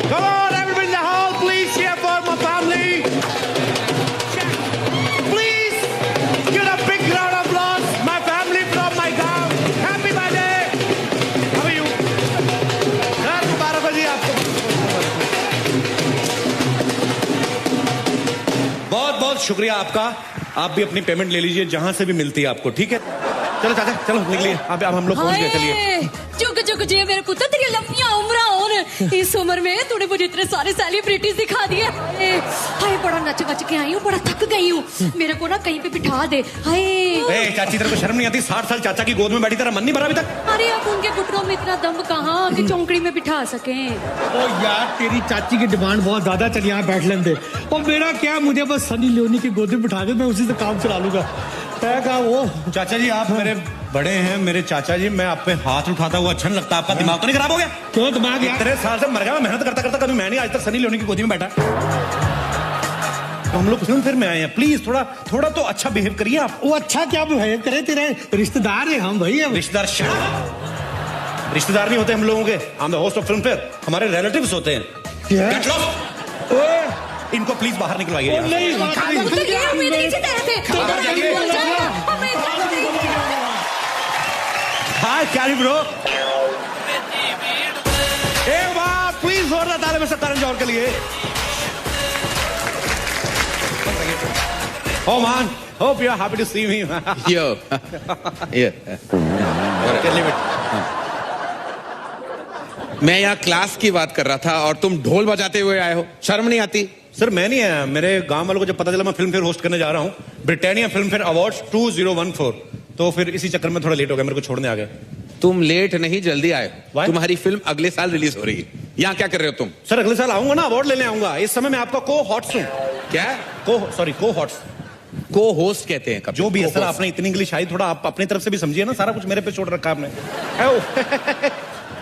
Come on, everybody in the hall, please cheer for my family. Please give a big round of applause. My family from my town. Happy birthday. How are you? Sir, मुबारक हो जी आपको. बहुत बहुत शुक्रिया आपका. आप भी अपनी payment ले लीजिए जहां से भी मिलती है आपको, ठीक है? चलो चाचा, चलो निकलिए. अब हम लोग पहुंच गए. चलिए. चुक चुक जे मेरे पुत्र, तेरी लंबियां उम्र होन. इस उम्र में तूने मुझे इतने सारे सेलिब्रिटीज दिखा दिए. हाय, बड़ा नच बच के आई हूँ, बड़ा थक गई हूँ. मेरे को ना कहीं पे बिठा दे. हाय चाची, तेरे को शर्म नहीं आती? 60 साल चाचा की गोद में बैठी, तेरा मन नहीं भरा अभी तक? अरे अब उनके घुटनों में इतना दम कहाँ कि चौंकड़ी में बिठा सके. ओ यार, तेरी चाची की डिमांड बहुत ज्यादा. चल यहाँ बैठ लेने दे. और मेरा क्या, मुझे बस सनी लियोनी की गोद में बिठा दे, मैं उसी से काम चला लूंगा. कहा वो चाचा जी, आप मेरे बड़े हैं, मेरे चाचा जी. मैं आप पे हाथ उठाता हुआ अच्छा नहीं लगता? आपका दिमाग तो नहीं खराब हो गया? क्यों दिमाग? इतने साल से मर गया, मेहनत करता करता कभी मैं नहीं आज तक सनी लियोनी की गोदी में बैठा. तो हम लोग फिल्म फिर में आए हैं, प्लीज थोड़ा तो अच्छा बिहेव करिए आप. वो अच्छा क्या बिहेव करे? तेरे रिश्तेदार है हम भाई. रिश्तेदार रिश्तेदार नहीं होते हम लोगों के. हम the host of film fair, हमारे रिलेटिव्स होते हैं. इनको प्लीज बाहर निकलवाइए. हाय कैरी ब्रो. ए वाह, प्लीज जोरदार ताली में करण जौहर के लिए. Oh man, hope you are happy to see me. Yo. Yeah. मैं यहाँ क्लास की बात कर रहा था और तुम ढोल बजाते हुए आए हो. शर्म नहीं आती? सर मैं नहीं आया. मेरे गांव वालों को जब पता चला मैं फिल्म फेयर होस्ट करने जा रहा हूँ, ब्रिटानिया फिल्म फेयर अवार्ड्स 2014, तो फिर इसी चक्कर में थोड़ा लेट हो गया, मेरे को छोड़ने आ गए. तुम लेट नहीं, जल्दी आए. Why? तुम्हारी फिल्म अगले साल रिलीज हो रही है. यहाँ क्या कर रहे हो तुम? सर अगले साल आऊंगा ना, अवार्ड लेने आऊंगा. इस समय मैं आपका को हॉट्स हूँ. क्या? को हॉट्स, को होस्ट कहते हैं. जो भी है सर, आपने इतनी इंग्लिश आई, थोड़ा आप अपनी तरफ से भी समझिए ना. सारा कुछ मेरे पे छोड़ रखा आपने.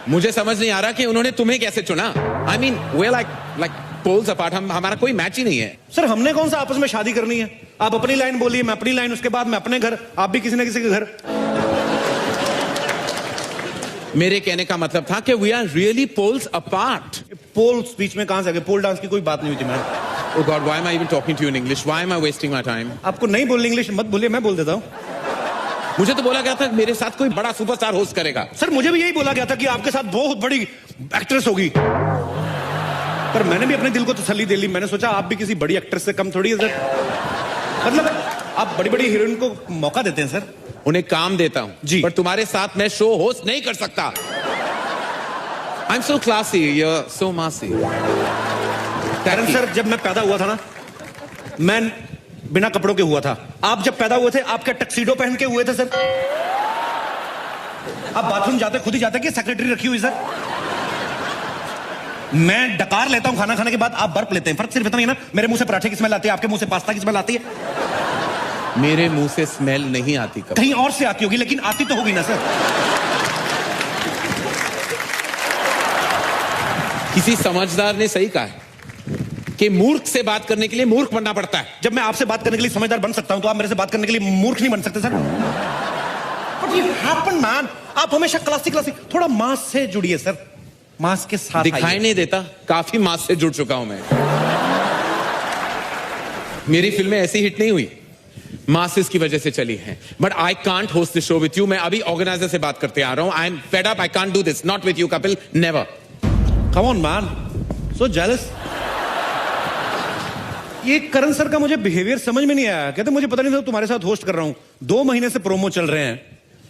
मुझे समझ नहीं आ रहा कि उन्होंने तुम्हें कैसे चुना. I mean we like poles apart. हमारा कोई मैच ही नहीं है. सर हमने कौन सा आपस में शादी करनी है? आप अपनी लाइन बोलिए, मैं अपनी लाइन, उसके बाद मैं अपने घर, आप भी किसी न किसी के घर. मेरे कहने का मतलब था कि we are really poles apart. Poles बीच में कहां से आ गए? पोल डांस की कोई बात नहीं हुई थी ma'am. Oh God, why am I even talking to you in English? Why am I wasting my time? आपको नहीं बोलनी इंग्लिश मत बोलिए, मैं बोल देता हूँ. मुझे तो बोला गया था मेरे साथ कोई बड़ा सुपरस्टार होस्ट करेगा. सर मुझे भी यही बोला गया था कि आपके साथ बहुत बड़ी एक्ट्रेस होगी, पर मैंने भी अपने दिल को तसल्ली दे ली. मैंने सोचा आप भी किसी बड़ी एक्ट्रेस से कम थोड़ी है सर. मतलब आप बड़ी बड़ी हीरोइन को मौका देते हैं सर. उन्हें काम देता हूं जी, पर तुम्हारे साथ मैं शो होस्ट नहीं कर सकता. I'm so classy, you're so massy. Karan sir, जब मैं पैदा हुआ था ना, मैं बिना कपड़ों के हुआ था. आप जब पैदा हुए थे, आप क्या टक्सीडो पहन के हुए थे सर? आप बाथरूम जाते खुद ही जाते कि सेक्रेटरी रखी हुई सर? मैं डकार लेता हूं खाना खाने के बाद, आप बर्फ लेते हैं. फर्क सिर्फ इतना ही ना, मेरे मुंह से पराठे की स्मेल आती है, आपके मुंह से पास्ता की स्मेल आती है. मेरे मुंह से स्मेल नहीं आती. कभी कहीं और से आती होगी, लेकिन आती तो होगी ना सर. किसी समझदार ने सही कहा है कि मूर्ख से बात करने के लिए मूर्ख बनना पड़ता है. जब मैं आपसे बात करने के लिए समझदार बन सकता हूं, तो आप मेरे से बात करने के लिए मूर्ख नहीं बन सकते sir. But you happen, man. आप हमेशा क्लासिक थोड़ा मास से जुड़िए सर. मास के साथ दिखाई नहीं देता, काफी मास से जुड़ चुका हूं मैं. मेरी फिल्में ऐसी हिट नहीं हुई, मासेस की वजह से चली हैं. But I can't host this show with you. मैं अभी ऑर्गेनाइजर से बात करते आ रहा हूं. I am fed up. I can't do this. Not with you Kapil, never. Come on, man. So jealous. ये करण सर का मुझे बिहेवियर समझ में नहीं आया. कहते मुझे पता नहीं था तुम्हारे साथ होस्ट कर रहा हूं. 2 महीने से प्रोमो चल रहे हैं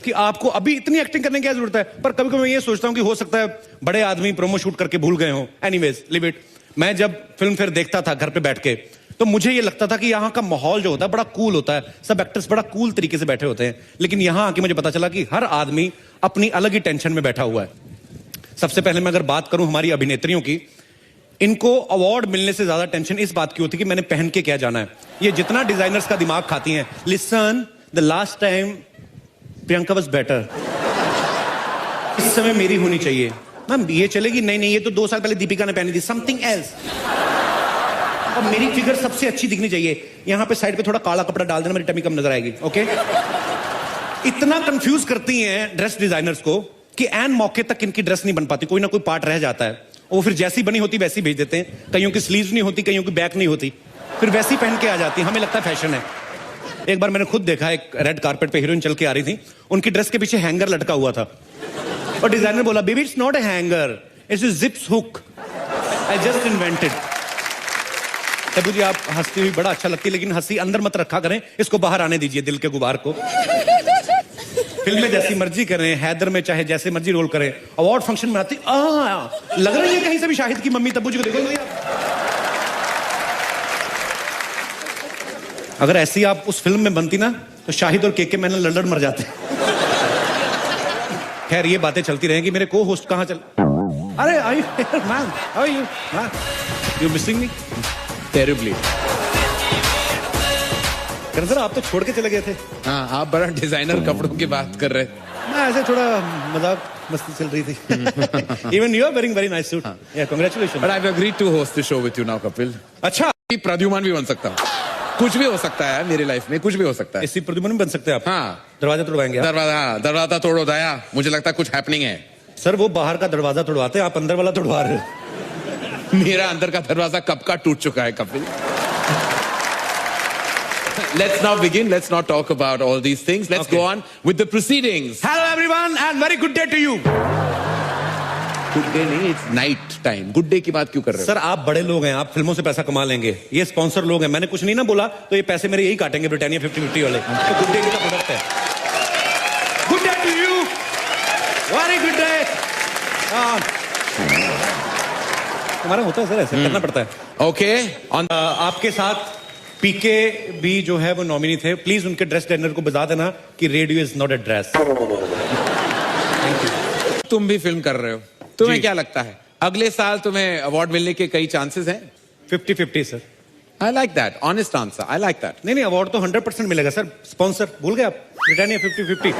कि आपको अभी इतनी एक्टिंग करने की क्या जरूरत है. पर कभी कभी मैं ये सोचता हूं कि हो सकता है बड़े आदमी प्रोमो शूट करके भूल गए हो. Anyways, live it. मैं जब फिल्म फेयर देखता था घर पे बैठ के, तो मुझे ये लगता था कि यहाँ का माहौल जो होता है बड़ा कूल होता है. सब एक्टर्स बड़ा कूल तरीके से बैठे होते हैं. लेकिन यहाँ आके मुझे पता चला कि हर आदमी अपनी अलग ही टेंशन में बैठा हुआ है. सबसे पहले मैं अगर बात करूं हमारी अभिनेत्रियों की, इनको अवार्ड मिलने से ज्यादा टेंशन इस बात की होती है कि मैंने पहन के क्या जाना है. ये जितना डिजाइनर्स का दिमाग खाती हैं. Listen, the last time Priyanka was better. इस समय मेरी होनी चाहिए. मैम ये चलेगी? नहीं, ये तो 2 साल पहले दीपिका ने पहनी थी. Something else. अब मेरी फिगर सबसे अच्छी दिखनी चाहिए. यहाँ पे साइड पे थोड़ा काला कपड़ा डाल देना, मेरी टमी कम नजर आएगी. ओके. इतना कंफ्यूज करती हैं ड्रेस डिजाइनर्स को कि एन मौके तक इनकी ड्रेस नहीं बन पाती. कोई ना कोई पार्ट रह जाता है. वो फिर जैसी बनी होती वैसी भेज देते हैं। कईयों की स्लीव्स नहीं होती, कईयों की बैक नहीं होती, फिर वैसी पहन के आ जाती है। हमें लगता है फैशन है। एक बार मैंने खुद देखा, एक रेड कारपेट पे हीरोइन चल के आ रही थी, उनकी ड्रेस के पीछे हैंगर लटका हुआ था और डिजाइनर बोला, baby it's not a hanger, it's a zips hook, I just invented. Tabu ji आप हंसती हुई बड़ा अच्छा लगती है, लेकिन हंसी अंदर मत रखा करें, इसको बाहर आने दीजिए, दिल के गुबार को। फिल्म में जैसी मर्जी करें, हैदर में चाहे जैसे मर्जी रोल करें, अवार्ड फंक्शन में आती लग रही है कहीं से भी शाहिद की मम्मी। तब्बू जी को देखो अगर ऐसी आप उस फिल्म में बनती ना, तो शाहिद और केके मैंने लड़न मर जाते। खैर ये बातें चलती रहेंगी। मेरे को होस्ट कहाँ चल, अरे hi ma'am, how you ma'am, you missing me terribly. Sir आप तो छोड़ के चले गए थे। हाँ, आप बड़ा डिजाइनर कपड़ों की बात कर रहे। मैं ऐसे थोड़ा मजाक मस्ती चल रही थी। Even you are wearing very nice suit. Yeah congratulation. But I have agreed to host the show with you now Kapil. अच्छा, प्रद्युमन भी बन सकता हूँ, कुछ भी हो सकता है मेरी लाइफ में, कुछ भी हो सकता है। इसी प्रद्युमन भी बन सकते हैं आप। हाँ, दरवाजा तोड़वाएंगे आप? दरवाजा तोड़ो दया, मुझे लगता है कुछ हैपनिंग है। सर वो बाहर का दरवाजा तोड़वाते हैं, आप अंदर वाला तोड़वा रहे हो। मेरा अंदर का दरवाजा कब का टूट चुका है Kapil. Let's now begin. Let's not talk about all these things. Let's go on with the proceedings. Hello everyone and very good day to you. Good day नहीं, it's night time. Good day की बात क्यों कर रहे हो? Sir आप बड़े लोग हैं, आप फिल्मों से पैसा कमा लेंगे, ये स्पॉन्सर लोग हैं, मैंने कुछ नहीं ना बोला तो ये पैसे मेरे यही काटेंगे, ब्रिटानिया 50-50 वाले। तो गुड डे का प्रोडक्ट है। Good day to you, very good day. हमारा होता है सर, ऐसे करना पड़ता है। Okay. On आपके साथ पीके भी जो है वो नॉमिनी थे। प्लीज उनके ड्रेस डिजाइनर को बता देना कि radio is not a dress. तुम भी फिल्म कर रहे हो, तुम्हें जी। क्या लगता है अगले साल तुम्हें अवार्ड मिलने के कई चांसेस हैं? 50-50 sir. I like that. Honest answer. I like that. नहीं अवार्ड तो 100% मिलेगा सर। स्पॉन्सर भूल गए आप, ब्रिटानिया 50-50।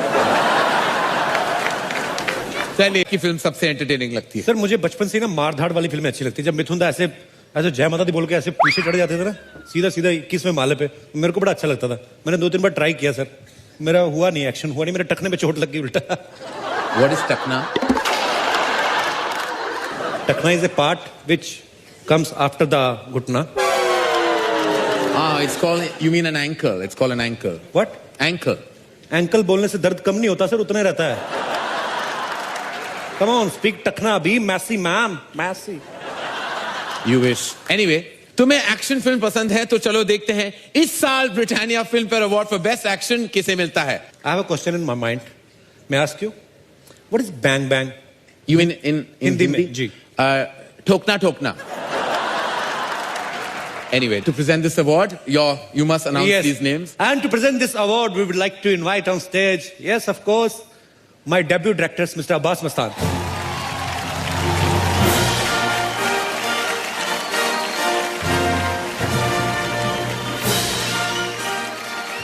चलिए, की फिल्म सबसे एंटरटेनिंग लगती है? सर मुझे बचपन से ना मार धाड़ वाली फिल्में अच्छी लगती है। जब मिथुन दा ऐसे जय माता दी बोल के ऐसे पीछे चढ़ जाते थे ना, सीधा 21वें माले पे, मेरे को बड़ा अच्छा लगता था। मैंने 2-3 बार ट्राई किया सर, मेरा हुआ नहीं, एक्शन हुआ नहीं, मेरे टखने पे चोट लग गई उल्टा। What is takna? Takhna is a part which comes after the ghutna. It's called, you mean an ankle. It's called an ankle. What? Ankle. Ankle बोलने से दर्द कम नहीं होता सर, उतना ही रहता है। Come on speak takhna be messy ma'am, messy. You wish. Anyway, तुम्हें एक्शन फिल्म पसंद है तो चलो देखते हैं इस साल Britannia Filmfare award for best action किसे मिलता है। I have a question in my mind. May I ask you? What is bang bang? You mean in Hindi में, जी। ठोकना ठोकना। Anyway, to present this award, you must announce these names. And to present this award, we would like to invite on stage, yes, of course, my debut directors, Mr. Abbas Mastan.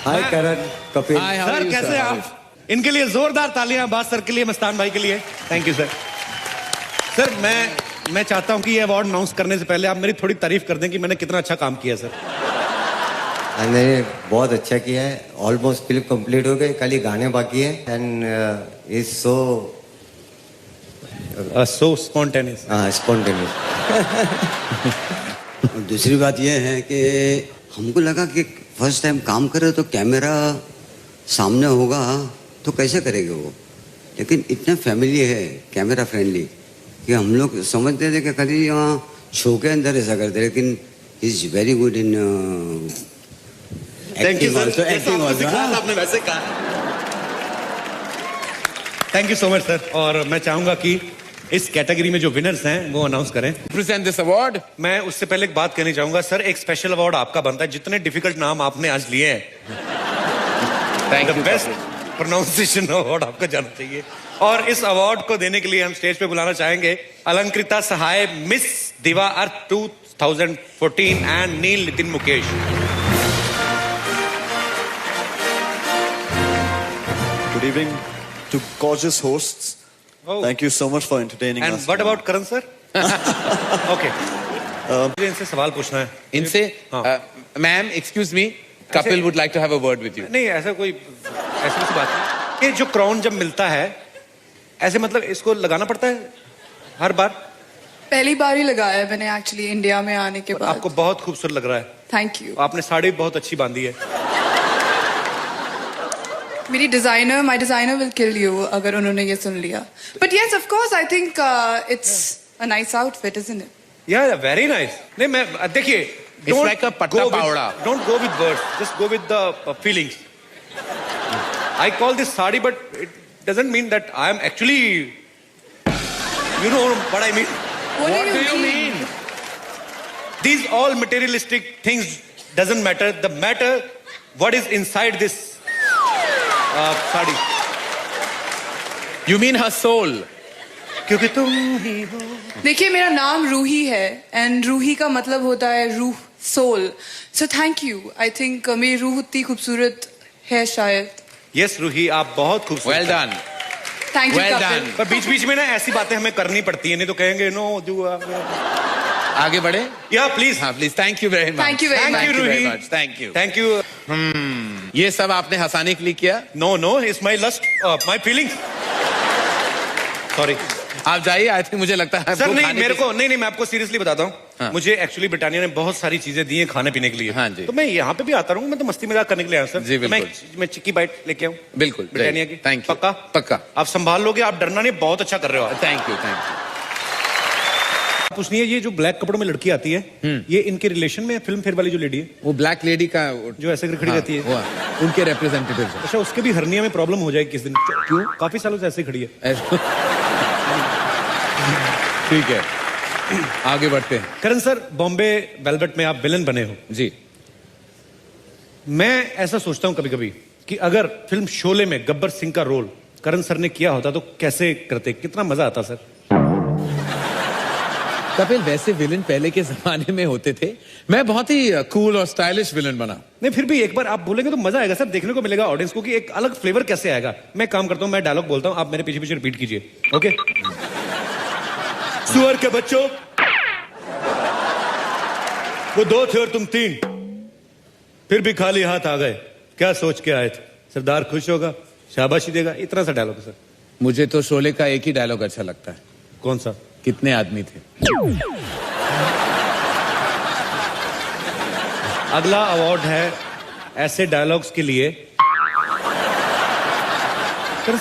Hi Karan, Kapil. Hi, how are sir you, कैसे sir? आप? इनके लिए जोरदार तालियां Abbas sir के लिए, मस्तान भाई के लिए। Thank you sir. सर मैं चाहता हूं कि ये अवार्ड अनाउंस करने से पहले आप मेरी थोड़ी तारीफ कर दें कि मैंने कितना अच्छा काम किया सर। मैंने बहुत अच्छा किया है, ऑलमोस्ट फिल्म कंप्लीट हो गई, खाली गाने बाकी है। And is so so spontaneous. Spontaneous. और दूसरी बात यह है कि हमको लगा कि फर्स्ट टाइम काम करे तो कैमरा सामने होगा तो कैसे करेंगे वो, लेकिन इतना फैमिली है, कैमरा फ्रेंडली, कि हम लोग समझते थे कि खाली यहाँ शो के अंदर ऐसा करते, लेकिन is very good in acting also. Acting also आपने वैसे कहा। Thank you so much sir. और मैं चाहूंगा कि इस कैटेगरी में जो विनर्स हैं वो अनाउंस करें। Present this award. मैं उससे पहले एक बात कहनी चाहूंगा सर, एक स्पेशल अवार्ड आपका बनता है। जितने डिफिकल्ट नाम आपने आज लिए हैं, Thank you. Best pronunciation award आपको जाना चाहिए। और इस अवार्ड को देने के लिए हम स्टेज पे बुलाना चाहेंगे Alankrita Sahay, Miss Diva Earth 2014 and Neel Nitin Mukesh. Good evening to gorgeous hosts. Oh. Thank you so much for entertaining and us. What about Karan sir? Okay, मुझे इनसे सवाल पूछना है। इनसे हाँ। Ma'am excuse me, Kapil would like to have a word with you. नहीं ऐसा कोई ऐसी बात नहीं। ये जो क्राउन जब मिलता है ऐसे, मतलब इसको लगाना पड़ता है हर बार? पहली बार ही लगाया है मैंने एक्चुअली इंडिया में आने के बाद। आपको बहुत खूबसूरत लग रहा है। Thank you. आपने साड़ी बहुत अच्छी बांधी है। मेरी designer, my designer will kill you अगर उन्होंने ये सुन लिया। But yes of course I think it's a nice outfit isn't it? या वेरी नाइस। नहीं मैं देखिए, It's like a patta pawda. Don't go with words, just go with the feelings. I call this sari, but it doesn't mean that I am actually, you know what I mean. What do you mean? These all materialistic things doesn't matter. The matter what is inside this sari. You mean her soul? क्योंकि तुम ही हो। देखिए मेरा नाम रूही है and Ruhi का मतलब होता है रूह, soul. So thank you. I think मेरी रूह उतनी खूबसूरत है शायद। Yes, रूही, आप बहुत खूबसूरत Well done. Thank you Well Kapil. done. पर बीच बीच में ना ऐसी बातें हमें करनी पड़ती है, नहीं तो कहेंगे नो डू। आगे बढ़े? Yeah please. हाँ please. Thank you very much. Thank you very Thank you, very Roohi. Much. Thank you. Thank you. ये सब आपने हंसाने के लिए किया? No no, it's my lust, my feelings. Sorry आप जाइए। आई थिंक मुझे लगता है सर, आपको नहीं खाने मेरे की- को नहीं मैं आपको सीरियसली बताता हूँ। हाँ। मुझे एक्चुअली ब्रिटानिया ने बहुत सारी चीजें दी हैं खाने पीने के लिए। हाँ जी। तो मैं यहाँ पे भी आता रहूँ, मैं तो मस्ती मजाक करने के लिए आया सर। जी, तो बिल्कुल। मैं चिक्की बाइट लेके आऊँ बिल्कुल ब्रिटानिया की। Thank you. पक्का पक्का। आप संभाल लोगे, आप डरना नहीं, बहुत अच्छा कर रहे हो आप। Thank you thank you. पूछनी है, ये जो ब्लैक कपड़ों में लड़की आती है, ये इनके रिलेशन में फिल्म फेयर वाली जो लेडी है वो ब्लैक लेडी का जो ऐसे खड़ी रहती है, वो उनके रिप्रेजेंटेटिव है। अच्छा उसके भी हर्निया में प्रॉब्लम हो जाएगी किस दिन? क्यों? काफी सालों से ऐसे ही खड़ी है। ठीक है आगे बढ़ते हैं। करण सर, बॉम्बे वेलवेट में आप विलन बने हो जी। मैं ऐसा सोचता हूं कभी कभी कि अगर फिल्म शोले में गब्बर सिंह का रोल करण सर ने किया होता तो कैसे करते, कितना मजा आता सर। कपिल, वैसे विलन पहले के जमाने में होते थे, मैं बहुत ही कूल और स्टाइलिश विलन बना। नहीं फिर भी एक बार आप बोलेंगे तो मजा आएगा सर, देखने को मिलेगा ऑडियंस को कि एक अलग फ्लेवर कैसे आएगा। मैं काम करता हूं, मैं डायलॉग बोलता हूं, आप मेरे पीछे पीछे रिपीट कीजिए। ओके? सुअर के बच्चों, वो 2 थे और तुम 3, फिर भी खाली हाथ आ गए, क्या सोच के आए थे? सरदार खुश होगा, शाबाशी देगा, इतना सा डायलॉग है सर। मुझे तो शोले का एक ही डायलॉग अच्छा लगता है। कौन सा? कितने आदमी थे? अगला अवार्ड है ऐसे डायलॉग्स के लिए।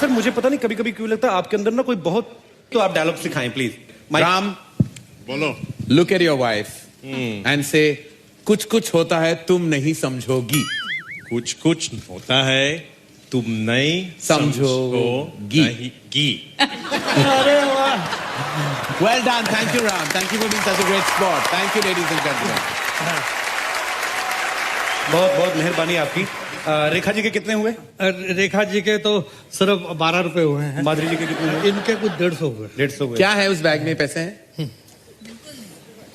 सर मुझे पता नहीं कभी कभी क्यों लगता है आपके अंदर ना कोई बहुत, तो आप डायलॉग सिखाएं प्लीज। राम, बोलो। Look at your wife and से कुछ कुछ होता है तुम नहीं समझोगी। कुछ कुछ होता है तुम नहीं समझोगी। गी। अरे वाह, well done. Thank you Ram, thank you for being such a great spot. Thank you ladies and gentleman. बहुत बहुत मेहरबानी आपकी। रेखा जी के कितने हुए? रेखा जी के तो सिर्फ 12 रुपए हुए हैं। माधुरी जी के कितने हुए? इनके कुछ 150 हुए। 150 हुए। क्या है उस बैग में? पैसे हैं?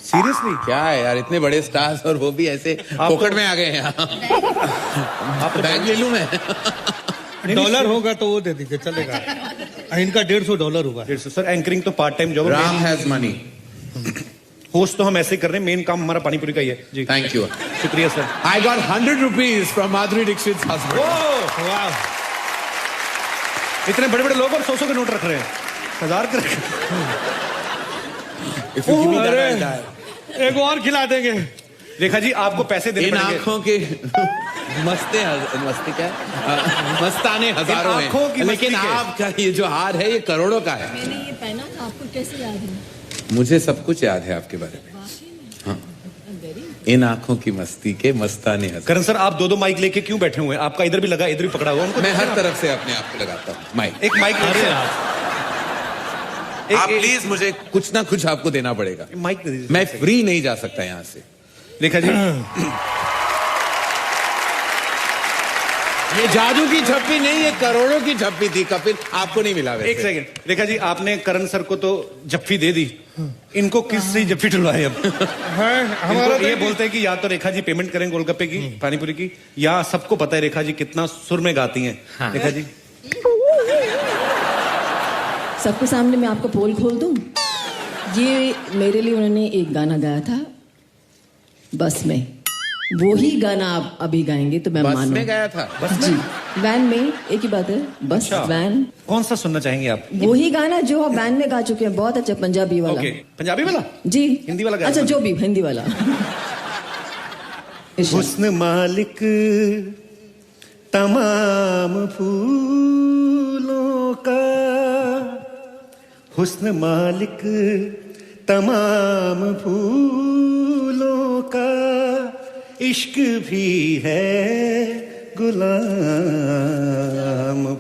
सीरियसली? क्या है यार, इतने बड़े स्टार्स और वो भी ऐसे पॉकेट में आ गए हैं। आप बैग ले लूं मैं? डॉलर होगा तो वो दे दीजिए, चलेगा। इनका $150 हुआ। 150। सर एंकरिंग तो part time job. Ram has money. Host तो हम ऐसे ही कर रहे हैं, मेन काम हमारा पानीपुरी का ही है जी। Thank you. शुक्रिया sir. I got 100 rupees from Madhuri Dixit's husband. वाह, इतने बड़े बड़े लोग और 100 के नोट रख रहे हैं, 1000 के रख। If you give me that, अरे, I'll die. एक और खिला देंगे। रेखा जी आपको पैसे देने इन पड़ेंगे। आंखों के मस्ती क्या मस्ताने हजारों इन आंखों की हैं, मस्ती लेकिन के। आपका ये जो हार है ये करोड़ों का है। मैंने ये पहना था, आपको कैसे याद है? मुझे सब कुछ याद है आपके बारे में। हाँ। इन आंखों की मस्ती के मस्ताने हजारों। करण सर आप 2 माइक लेके क्यों बैठे हुए हैं? आपका इधर भी लगा, इधर भी पकड़ा हुआ। उनको मैं हर तरफ से अपने आप को लगाता हूँ माइक। एक माइक अरे आप प्लीज मुझे कुछ ना कुछ आपको देना पड़ेगा। माइक दे दीजिए। मैं फ्री नहीं जा सकता यहाँ से। रेखा जी ये जादू की झप्पी नहीं, ये करोड़ों की झप्पी थी कपिल, आपको नहीं मिला वैसे। एक सेकंड। रेखा जी आपने करण सर को तो जफ्फी दे दी, इनको किस से जफ्फी टुलवाए अब? हमारा ये बोलते हैं कि या तो रेखा जी पेमेंट करें गोलगप्पे की, पानीपुरी की, या सबको पता है रेखा जी कितना सुर में गाती हैं। हाँ। रेखा जी सबके सामने मैं आपको पोल खोल दूं। ये मेरे लिए उन्होंने एक गाना गाया था, बस में। वो ही गाना आप अभी गाएंगे तो मैं बस मानूं। में गया था। जी, वैन में एक ही बात है, बस वैन। कौन सा सुनना चाहेंगे आप? वो ही गाना जो आप वैन में गा चुके हैं, बहुत अच्छा, पंजाबी वाला। ओके, पंजाबी वाला? जी। हिंदी वाला गा? अच्छा, जो भी, हिंदी वाला। हुस्न मालिक तमाम फूलों का, हुस्न मालिक तमाम फूलों का, इश्क भी है गुलाम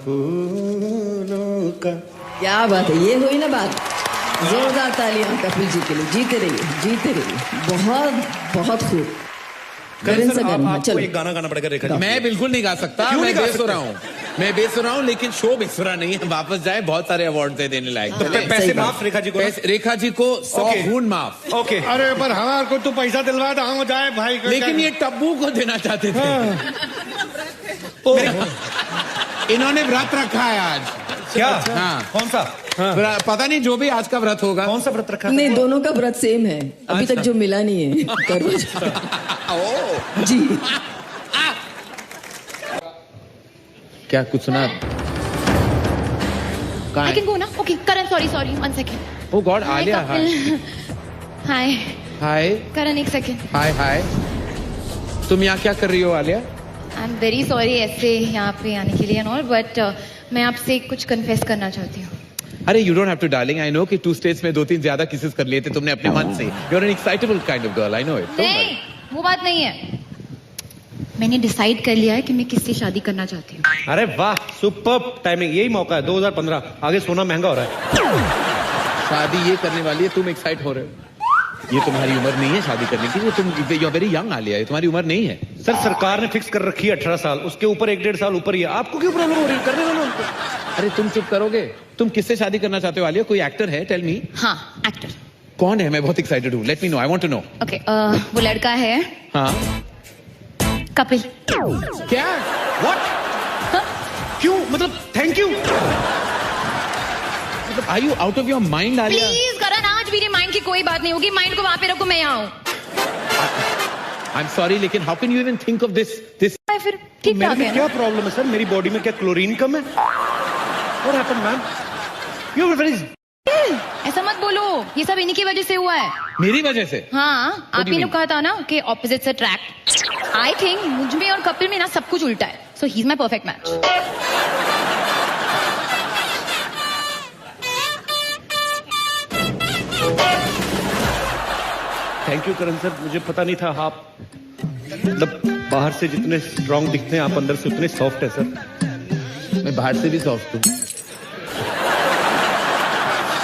फूलों का। क्या बात है, ये हुई ना बात। जोरदार तालियां कपिल जी के लिए। जीते रहिए, जीते रहिए। बहुत बहुत खूब। करण सर, सगन, आपको चलो। एक गाना गाना पड़ेगा रेखा जी। मैं बिल्कुल नहीं गा सकता। क्यों मैं नहीं गा बेसुरा सकते? हूँ, मैं बेसुरा हूँ, लेकिन शो बेसुरा नहीं है। वापस जाए, बहुत सारे अवार्ड दे देने लायक। तो पैसे माफ रेखा जी को ना? रेखा जी को 100 ओके। खून माफ। ओके, अरे पर हमारे को तो पैसा दिलवा दो, हम जाए भाई को। लेकिन ये टब्बू को देना चाहते थे। इन्होंने व्रत रखा है आज। क्या? हाँ। कौन सा? पता नहीं, जो भी आज का व्रत होगा। कौन सा व्रत रखा? नहीं, दोनों का व्रत सेम है, अभी तक जो मिला नहीं है। करवा जी। क्या कुछ सुना? I can go now? Okay, Karan, sorry, 1 second. Oh God, Alia, Hi, Kapil. Hi. Hi Karan, 1 second. हाय हाय। तुम यहाँ क्या कर रही हो आलिया? I'm very sorry ऐसे यहाँ पे आने के लिए and all, but मैं आपसे कुछ कन्फेस करना चाहती हूँ। अरे you don't have to darling, I know कि 2 स्टेट्स में 2-3 ज्यादा किसेस कर लिए थे तुमने अपने मन से। You are an excitable kind of girl, I know it. नहीं, वो बात नहीं है। मैंने डिसाइड कर लिया है कि मैं किससे शादी करना चाहती हूँ। अरे वाह, सुपर्ब टाइमिंग। यही मौका है 2015। आगे सोना महंगा हो रहा है। शादी ये करने वाली है, तुम एक्साइट हो रहे हो? ये तुम्हारी उम्र नहीं है शादी करने की। तुम you are very young Alia, ये तुम्हारी उम्र नहीं है। सर, सरकार ने फिक्स कर रखी है 18 साल, उसके ऊपर 1-1.5 साल ऊपर ही है। आपको क्यों प्रॉब्लम हो रही है? करने दो ना उनको। अरे तुम चुप करोगे? तुम किससे शादी करना चाहते हो आलिया? कोई एक्टर है? Tell me. हाँ, एक्टर। कौन है? मैं बहुत एक्साइटेड हूँ। Let me know, I want to know. Okay, वो लड़का है हाँ। कपिल। क्या? व्हाट? क्यों? मतलब thank you. Are you out of your mind Alia? Please Karan, आज मेरे माइंड की कोई बात नहीं होगी। माइंड को वहां पे रखो, मैं यहाँ हूँ। आई एम सॉरी, लेकिन how can you even think of this? फिर ठीक मेरे ठाक में है क्या ना? प्रॉब्लम है सर? मेरी बॉडी में क्या क्लोरीन कम है? What happened ma'am? You are very. ऐसा मत बोलो, ये सब इन्हीं की वजह से हुआ है। मेरी वजह से? हाँ, आप ही ने कहा था ना कि ऑपोजिट्स अट्रैक्ट। आई थिंक मुझ में और कपिल में ना सब कुछ उल्टा है। So he is my perfect match. Thank you Karan sir, मुझे पता नहीं था आप मतलब बाहर से जितने स्ट्रांग दिखते हैं आप अंदर से उतने सॉफ्ट है सर। मैं बाहर से भी सॉफ्ट हूँ।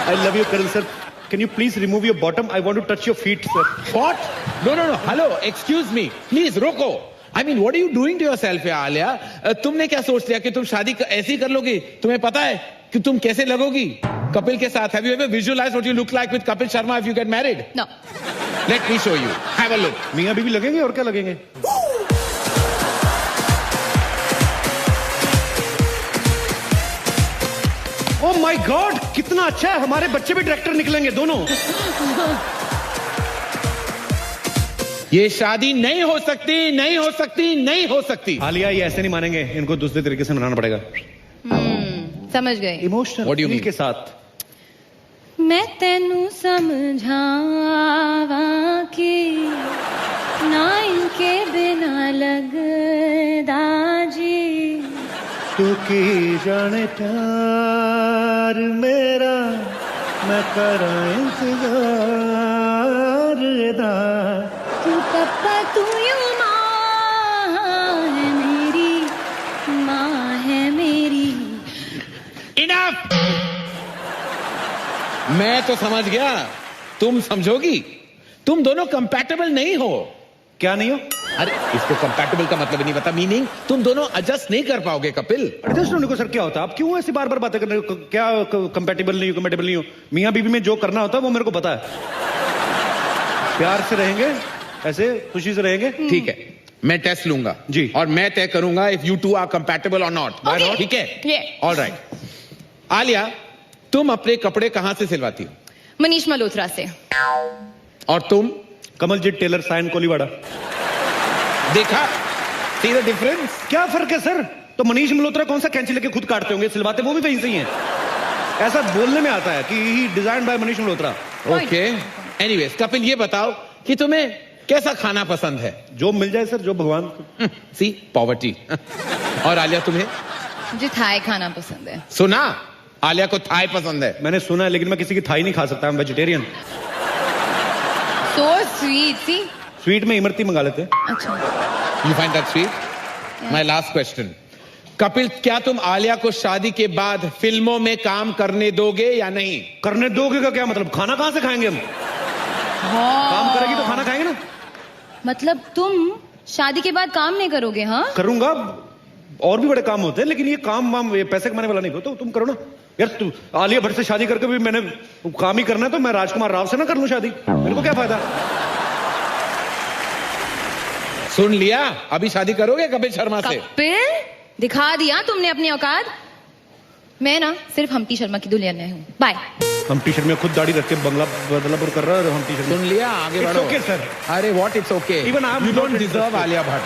I love you Karan sir. Can you please remove your bottom? I want to touch your feet sir. What? No, no, no. Hello, excuse me. Please, रोको. I mean, what are you doing to yourself, Alia? तुमने क्या सोच लिया कि तुम शादी ऐसी कर लोगी? तुम्हें पता है कि तुम कैसे लगोगी कपिल के साथ? Have you ever visualized what you look like with Kapil Sharma if you get married? No. Let me show you. Have a look. मियां बीवी लगेंगे और क्या लगेंगे? ओह माय गॉड, कितना अच्छा है। हमारे बच्चे भी डायरेक्टर निकलेंगे दोनों। ये शादी नहीं हो सकती, नहीं हो सकती, नहीं हो सकती। आलिया, ये ऐसे नहीं मानेंगे, इनको दूसरे तरीके से मनाना पड़ेगा। समझ गए। Emotional What do you mean? के साथ। मैं तेनू समझावा कि ना इनके बिना लगदा जी। तू की जाने प्यार मेरा, मैं करा इंतजार दा। तू पप्पा तू यू माँ है मेरी, माँ है मेरी। Enough! मैं तो समझ गया, तुम समझोगी। तुम दोनों कंपैटिबल नहीं हो। क्या नहीं हो? अरे इसको कंपैटिबल का मतलब नहीं पता। मीनिंग तुम दोनों एडजस्ट नहीं कर पाओगे कपिल। को सर क्या होता है? आप क्यों ऐसी बार बार बातें कर रहे हो? क्या कंपैटिबल नहीं हो, कंपैटिबल नहीं हो? मियां बीवी में जो करना होता है वो मेरे को पता है। प्यार से रहेंगे, ऐसे खुशी से रहेंगे। ठीक है, मैं टेस्ट लूंगा जी, और मैं तय करूंगा if you two are compatible और नॉट। ठीक है? All right. आलिया, तुम अपने कपड़े कहां से सिलवाती हो? मनीष मल्होत्रा से। और तुम? कमलजीत टेलर, साइन कोलीवाड़ा। देखा? See the difference? क्या फर्क है सर? तो मनीष मल्होत्रा कौन सा कैंची लेके खुद काटते होंगे, सिलवाते वो भी वहीं से ही हैं। ऐसा बोलने में आता है कि ही design by Manish Malhotra. Okay, anyways Kapil ये बताओ कि तुम्हें कैसा खाना पसंद है? जो मिल जाए सर, जो भगवान। सी पॉवर्टी। और आलिया तुम्हें? मुझे थाई खाना पसंद है। सुना, आलिया को थाई पसंद है। मैंने सुना है, लेकिन मैं किसी की थाई नहीं खा सकता, मैं vegetarian. So sweet, see? Sweet में इमरती मंगा लेते हैं। अच्छा। You find that sweet? My last question. Kapil, क्या तुम आलिया को शादी के बाद फिल्मों में काम करने दोगे या नहीं? करने दोगे का क्या मतलब? खाना कहां से खाएंगे हम? काम करेगी तो खाना खाएंगे ना। मतलब तुम शादी के बाद काम नहीं करोगे? हाँ, करूंगा, और भी बड़े काम होते हैं, लेकिन ये काम वाम ये पैसे कमाने वाला नहीं हो, तो तुम करो ना यार। तू आलिया भट्ट से शादी करके भी मैंने काम ही करना है, तो मैं राजकुमार राव से ना कर लूं शादी? मेरे को क्या फायदा? सुन लिया, अभी शादी करोगे कपिल शर्मा से? कपिल, दिखा दिया तुमने अपनी औकात। मैं ना सिर्फ हम्टी शर्मा की दुल्हन हूँ। बाय। हम्टी शर्मा खुद दाढ़ी रख के बंगला बदलापुर कर रहा है। हम्टी शर्मा सुन लिया, आगे बढ़ो। Okay sir. अरे what, it's okay, even I you don't deserve Alia Bhatt.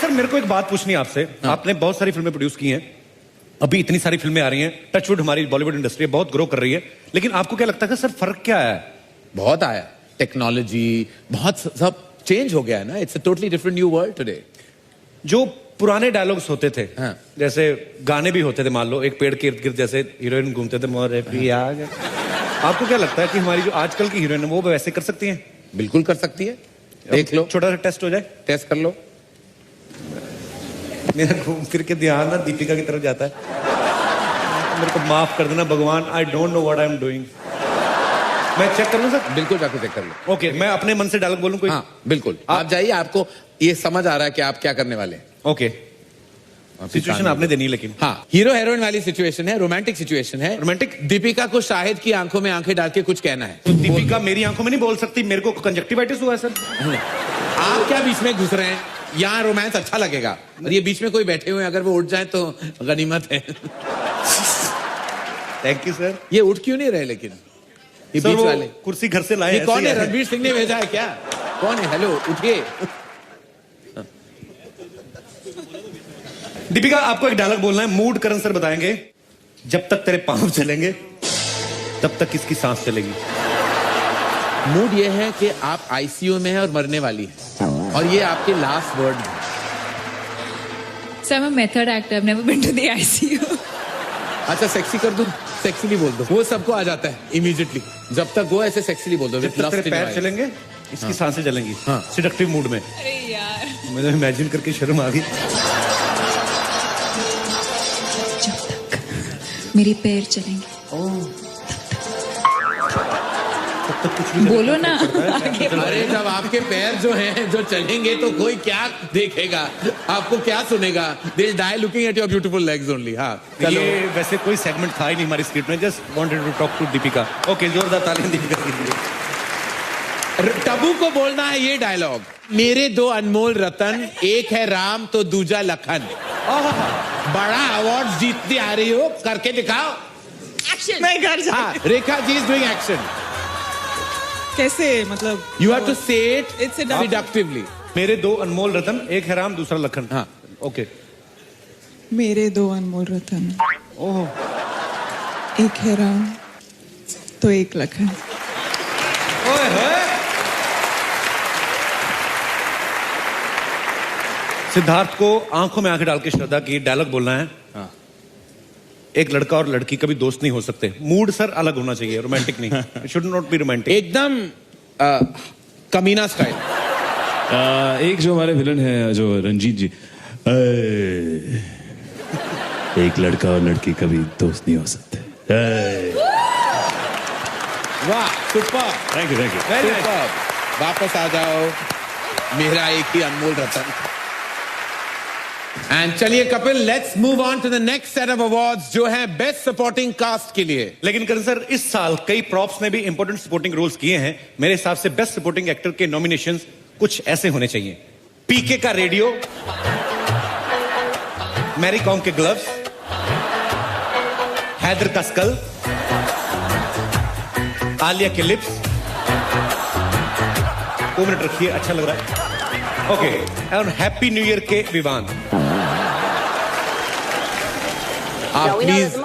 Sir मेरे को एक बात पूछनी है आपसे। आपने बहुत सारी फिल्में प्रोड्यूस की हैं, अभी इतनी सारी फिल्में आ रही हैं, टचवुड हमारी बॉलीवुड इंडस्ट्री बहुत ग्रो कर रही है, लेकिन आपको क्या लगता है सर फर्क क्या है? बहुत आया, टेक्नोलॉजी बहुत सब चेंज हो गया है ना। It's a totally different new world today. जो पुराने डायलॉग्स होते थे, हाँ। जैसे गाने भी होते थे, मान लो एक पेड़ के इर्द गिर्द जैसे हीरोइन घूमते थे, मोरे पिया गए। आपको क्या लगता है कि हमारी जो आजकल की हीरोइन है वो वैसे कर सकती हैं? बिल्कुल कर सकती है, देख लो। छोटा सा टेस्ट हो जाए, टेस्ट कर लो। मेरा घूम फिर के ध्यान ना दीपिका की तरफ जाता है। मेरे को माफ कर देना भगवान, I don't know what I am doing. मैं चेक कर लूं सर? बिल्कुल जाके चेक कर लो। ओके, मैं अपने मन से डायलॉग बोलूं कोई? हाँ बिल्कुल, आप जाइए, आपको ये समझ आ रहा है कि आप क्या करने वाले हैं। ओके, सिचुएशन आपने देनी है, लेकिन हाँ, हीरो हीरोइन वाली सिचुएशन है, रोमांटिक सिचुएशन है। रोमांटिक? दीपिका को शाहिद की आंखों में आंखें डाल के कुछ कहना है। तो दीपिका मेरी आंखों में नहीं बोल सकती, मेरे को कंजक्टिवाइटिस हुआ है सर। आप क्या बीच में घुस रहे हैं? यहाँ रोमांस अच्छा लगेगा, और ये बीच में कोई बैठे हुए हैं, अगर वो उठ जाए तो गनीमत है। Thank you sir. ये उठ क्यों नहीं रहे लेकिन? ये सर, बीच वो वाले कुर्सी घर से लाए। ये कौन है? रणवीर सिंह ने भेजा है क्या? कौन है? हेलो, उठिए। दीपिका, आपको एक डायलॉग बोलना है, मूड करण सर बताएंगे। जब तक तेरे पांव चलेंगे तब तक किसकी सांस चलेगी। मूड ये है कि आप आईसीयू में हैं और मरने वाली है, और ये आपके लास्ट वर्ड है। So I'm a method actor. I've never been to the ICU. अच्छा, सेक्सी कर दूं? सेक्सीली बोल दो, वो सबको आ जाता है इमीडिएटली। जब तक वो ऐसे सेक्सीली बोल दो। जब तक तेरे पैर चलेंगे इसकी सांसें चलेंगी। हाँ, सिडक्टिव मूड में। अरे यार, मुझे इमेजिन करके शर्म आ गई। जब तक मेरे पैर चलेंगे तब तक कुछ भी बोलो ना। आगे अरे जब आपके पैर जो हैं जो चलेंगे तो कोई क्या देखेगा, आपको क्या सुनेगा? They'll die looking at your beautiful legs only। हाँ, ये वैसे कोई सेगमेंट था ही नहीं हमारी स्क्रिप्ट में, just wanted to talk to Deepika. Okay, जोरदार तालियां दीपिका के लिए। टबू को बोलना है ये डायलॉग, मेरे दो अनमोल रतन, एक है राम तो दूजा लखन। बड़ा अवार्ड जीतती आ रही हो, करके दिखाओ। एक्शन मैं कर जा। हाँ, Rekha ji is doing action. कैसे मतलब? यू हैव टू से इट It's a डिडक्टिवली। मेरे दो अनमोल रतन, एक है राम दूसरा लखन। हाँ, ओके। मेरे दो अनमोल रतन, ओह, एक है राम तो एक लखन। ओए होए। सिद्धार्थ को आंखों में आंखें डाल के श्रद्धा की डायलॉग बोलना है। हाँ। एक लड़का और लड़की कभी दोस्त नहीं हो सकते। मूड सर अलग होना चाहिए, रोमांटिक नहीं। It should not be romantic. एकदम कमीना स्टाइल। एक जो हमारे विलन है जो रंजीत जी, एक लड़का और लड़की कभी दोस्त नहीं हो सकते। वाह, super. Thank you, thank you. Super. वापस आ जाओ, मेरा एक ही अनमोल रतन। एंड चलिए Kapil, let's move on to the next set of awards, जो है बेस्ट सपोर्टिंग कास्ट के लिए। लेकिन करण सर, इस साल कई प्रॉप्स ने भी इंपॉर्टेंट सपोर्टिंग रोल्स किए हैं। मेरे हिसाब से बेस्ट सपोर्टिंग एक्टर के नॉमिनेशंस कुछ ऐसे होने चाहिए। पीके का रेडियो, मैरी कॉम के ग्लव्स, हैदर का स्कल, आलिया के लिप्स, 2 मिनट रखिए, अच्छा लग रहा है। ओके, और हैप्पी न्यू ईयर के विवान। आप प्लीज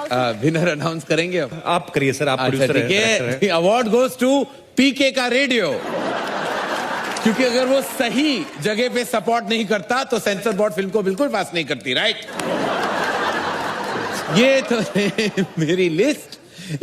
विनर अनाउंस करेंगे अब? आप करिए सर, आप अच्छा प्रोड्यूसर ठीक है। अवार्ड गोज टू पीके का रेडियो, क्योंकि अगर वो सही जगह पे सपोर्ट नहीं करता तो सेंसर बोर्ड फिल्म को बिल्कुल पास नहीं करती, राइट? ये तो मेरी लिस्ट।